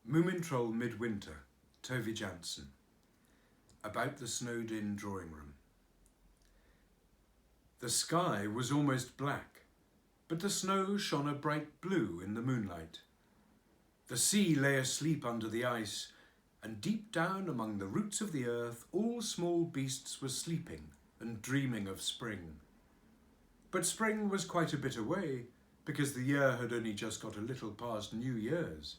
Moomintroll Midwinter, Tove Jansson. About the snowed-in drawing room. The sky was almost black, but the snow shone a bright blue in the moonlight. The sea lay asleep under the ice, and deep down among the roots of the earth all small beasts were sleeping and dreaming of spring. But spring was quite a bit away, because the year had only just got a little past New Year's.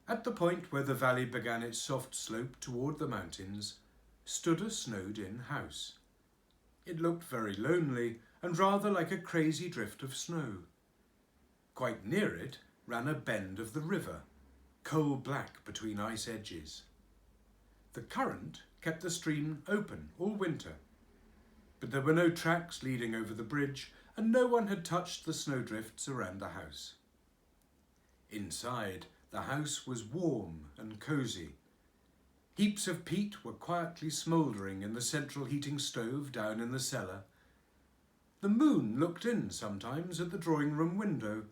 At the point where the valley began its soft slope toward the mountains stood a snowed-in house. It looked very lonely and rather like a crazy drift of snow. Quite near it ran a bend of the river, coal-black between ice edges. The current kept the stream open all winter, but there were no tracks leading over the bridge and no one had touched the snowdrifts around the house. Inside, the house was warm and cosy. Heaps of peat were quietly smouldering in the central heating stove down in the cellar. The moon looked in sometimes at the drawing-room window,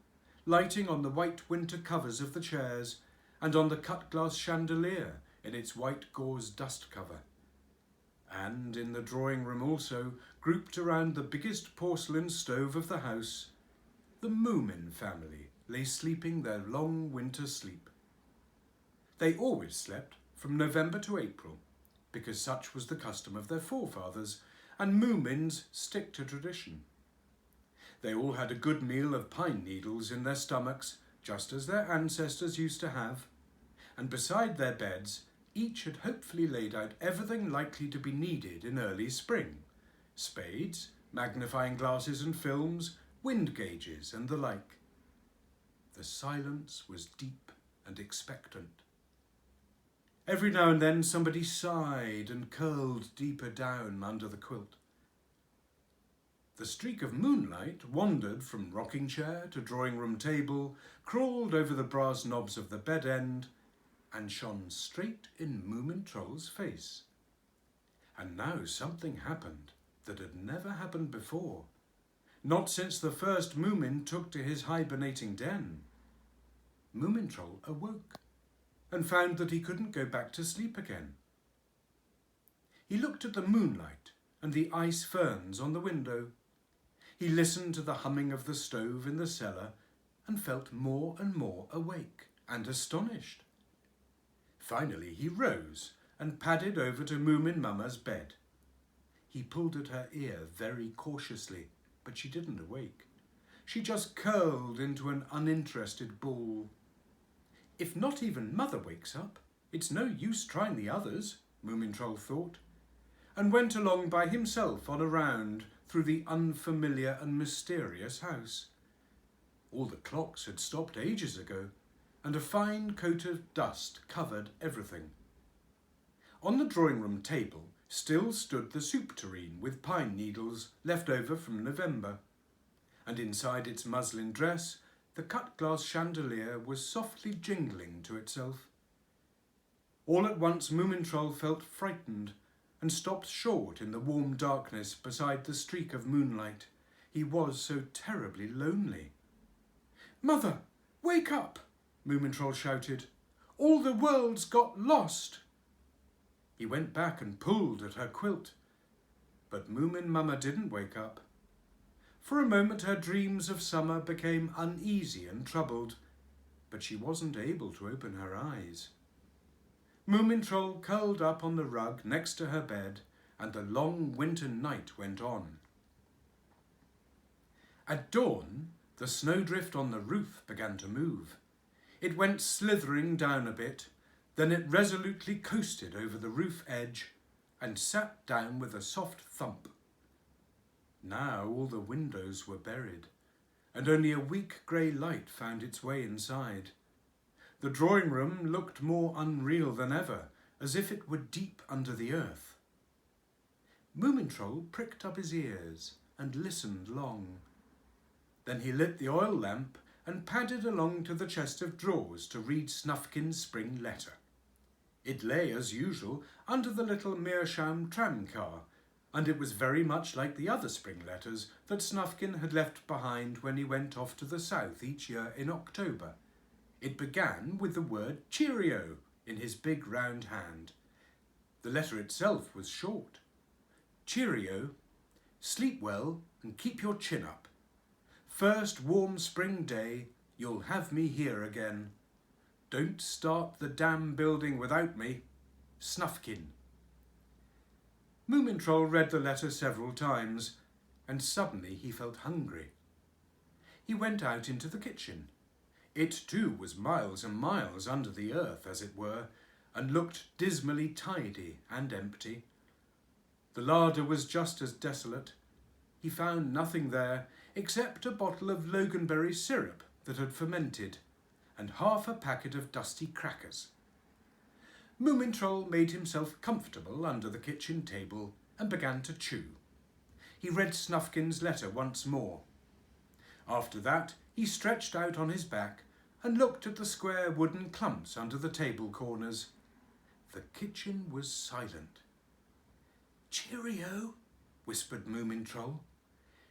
lighting on the white winter covers of the chairs and on the cut-glass chandelier in its white gauze dust cover. And in the drawing-room also, grouped around the biggest porcelain stove of the house, the Moomin family lay sleeping their long winter sleep. They always slept from November to April, because such was the custom of their forefathers, and Moomins stick to tradition. They all had a good meal of pine needles in their stomachs, just as their ancestors used to have, and beside their beds each had hopefully laid out everything likely to be needed in early spring: spades, magnifying glasses and films, wind gauges and the like. The silence was deep and expectant. Every now and then somebody sighed and curled deeper down under the quilt. The streak of moonlight wandered from rocking chair to drawing room table, crawled over the brass knobs of the bed end, and shone straight in Moomintroll's face. And now something happened that had never happened before, not since the first Moomin took to his hibernating den. Moomintroll awoke and found that he couldn't go back to sleep again. He looked at the moonlight and the ice ferns on the window. He listened to the humming of the stove in the cellar and felt more and more awake and astonished. Finally he rose and padded over to Moomin Mama's bed. He pulled at her ear very cautiously, but she didn't awake. She just curled into an uninterested ball. If not even Mother wakes up, it's no use trying the others, Moomintroll thought, and went along by himself on a round through the unfamiliar and mysterious house. All the clocks had stopped ages ago, and a fine coat of dust covered everything. On the drawing-room table still stood the soup tureen with pine needles left over from November, and inside its muslin dress the cut-glass chandelier was softly jingling to itself. All at once Moomintroll felt frightened and stopped short in the warm darkness beside the streak of moonlight. He was so terribly lonely. "Mother, wake up!" Moomintroll shouted. "All the world's got lost!" He went back and pulled at her quilt, but Moomin Mama didn't wake up. For a moment her dreams of summer became uneasy and troubled, but she wasn't able to open her eyes. Moomintroll curled up on the rug next to her bed, and the long winter night went on. At dawn, the snowdrift on the roof began to move. It went slithering down a bit, then it resolutely coasted over the roof edge and sat down with a soft thump. Now all the windows were buried, and only a weak grey light found its way inside. The drawing-room looked more unreal than ever, as if it were deep under the earth. Moomintroll pricked up his ears and listened long. Then he lit the oil lamp and padded along to the chest of drawers to read Snufkin's spring letter. It lay, as usual, under the little meerschaum tram-car, and it was very much like the other spring letters that Snufkin had left behind when he went off to the south each year in October. It began with the word cheerio in his big round hand. The letter itself was short. Cheerio, sleep well and keep your chin up. First warm spring day, you'll have me here again. Don't start the dam building without me. Snufkin. Moomintroll read the letter several times, and suddenly he felt hungry. He went out into the kitchen. It too was miles and miles under the earth, as it were, and looked dismally tidy and empty. The larder was just as desolate. He found nothing there except a bottle of loganberry syrup that had fermented, and half a packet of dusty crackers. Moomintroll made himself comfortable under the kitchen table and began to chew. He read Snufkin's letter once more. After that, he stretched out on his back and looked at the square wooden clumps under the table corners. The kitchen was silent. "Cheerio," whispered Moomintroll.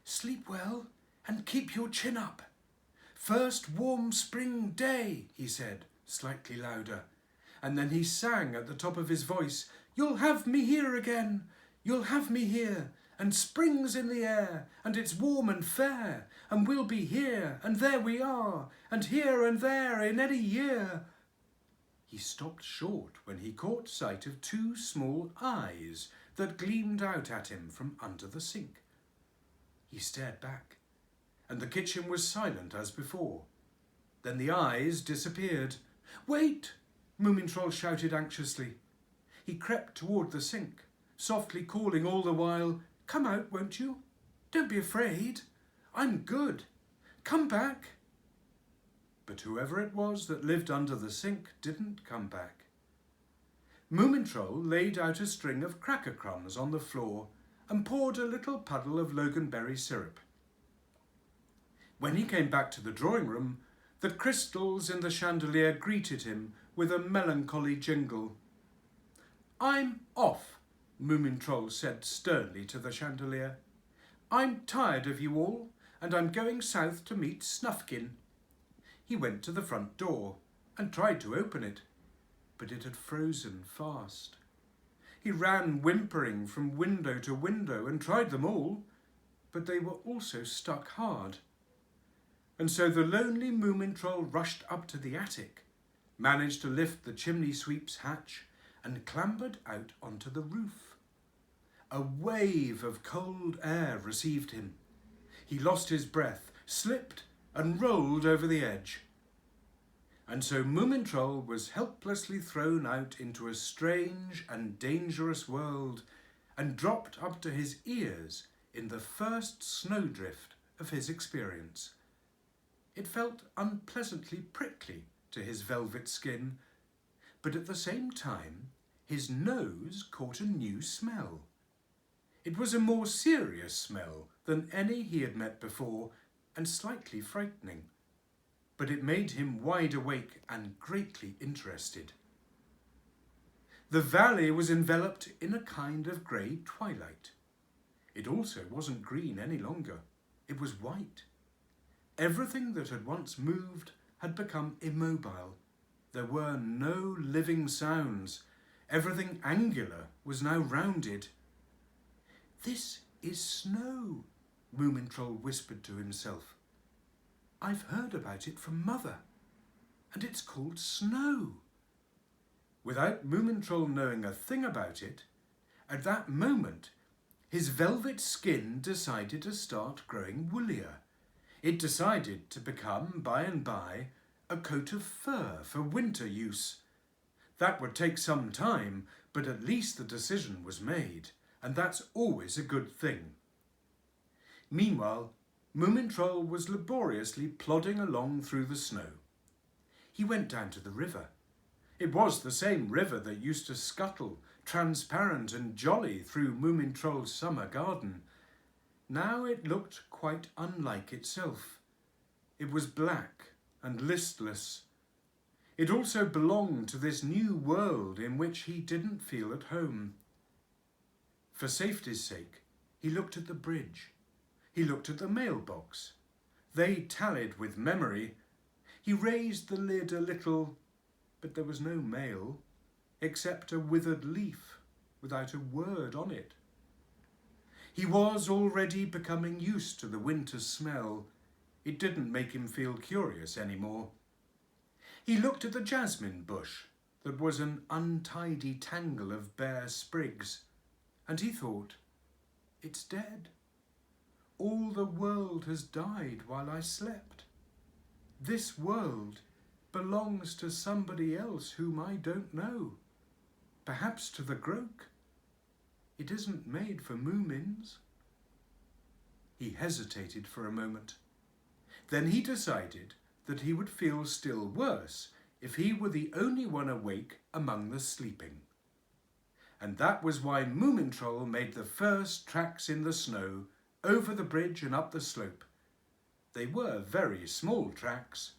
"Sleep well and keep your chin up. First warm spring day," he said, slightly louder, and then he sang at the top of his voice, "You'll have me here again, you'll have me here, and spring's in the air, and it's warm and fair, and we'll be here, and there we are, and here and there in any year." He stopped short when he caught sight of two small eyes that gleamed out at him from under the sink. He stared back, and the kitchen was silent as before. Then the eyes disappeared. "Wait!" Moomintroll shouted anxiously. He crept toward the sink, softly calling all the while, "Come out, won't you? Don't be afraid. I'm good. Come back." But whoever it was that lived under the sink didn't come back. Moomintroll laid out a string of cracker crumbs on the floor and poured a little puddle of loganberry syrup. When he came back to the drawing room, the crystals in the chandelier greeted him with a melancholy jingle. "I'm off," Moomintroll said sternly to the chandelier. "I'm tired of you all, and I'm going south to meet Snufkin." He went to the front door and tried to open it, but it had frozen fast. He ran whimpering from window to window and tried them all, but they were also stuck hard. And so the lonely Moomintroll rushed up to the attic, managed to lift the chimney sweep's hatch, and clambered out onto the roof. A wave of cold air received him. He lost his breath, slipped, and rolled over the edge. And so Moomintroll was helplessly thrown out into a strange and dangerous world and dropped up to his ears in the first snowdrift of his experience. It felt unpleasantly prickly to his velvet skin, but at the same time his nose caught a new smell. It was a more serious smell than any he had met before, and slightly frightening, but it made him wide awake and greatly interested. The valley was enveloped in a kind of grey twilight. It also wasn't green any longer. It was white. Everything that had once moved had become immobile. There were no living sounds. Everything angular was now rounded. "This is snow," Moomintroll whispered to himself. "I've heard about it from Mother, and it's called snow." Without Moomintroll knowing a thing about it, at that moment his velvet skin decided to start growing woollier. It decided to become, by and by, a coat of fur for winter use. That would take some time, but at least the decision was made, and that's always a good thing. Meanwhile, Moomintroll was laboriously plodding along through the snow. He went down to the river. It was the same river that used to scuttle, transparent and jolly, through Moomintroll's summer garden. Now it looked quite unlike itself. It was black and listless. It also belonged to this new world in which he didn't feel at home. For safety's sake, he looked at the bridge. He looked at the mailbox. They tallied with memory. He raised the lid a little, but there was no mail, except a withered leaf without a word on it. He was already becoming used to the winter smell. It didn't make him feel curious anymore. He looked at the jasmine bush that was an untidy tangle of bare sprigs, and he thought, "It's dead. All the world has died while I slept. This world belongs to somebody else whom I don't know. Perhaps to the Groke. It isn't made for Moomins." He hesitated for a moment. Then he decided that he would feel still worse if he were the only one awake among the sleeping. And that was why Moomintroll made the first tracks in the snow, over the bridge and up the slope. They were very small tracks,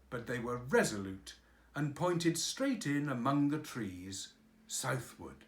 but they were resolute and pointed straight in among the trees, southward.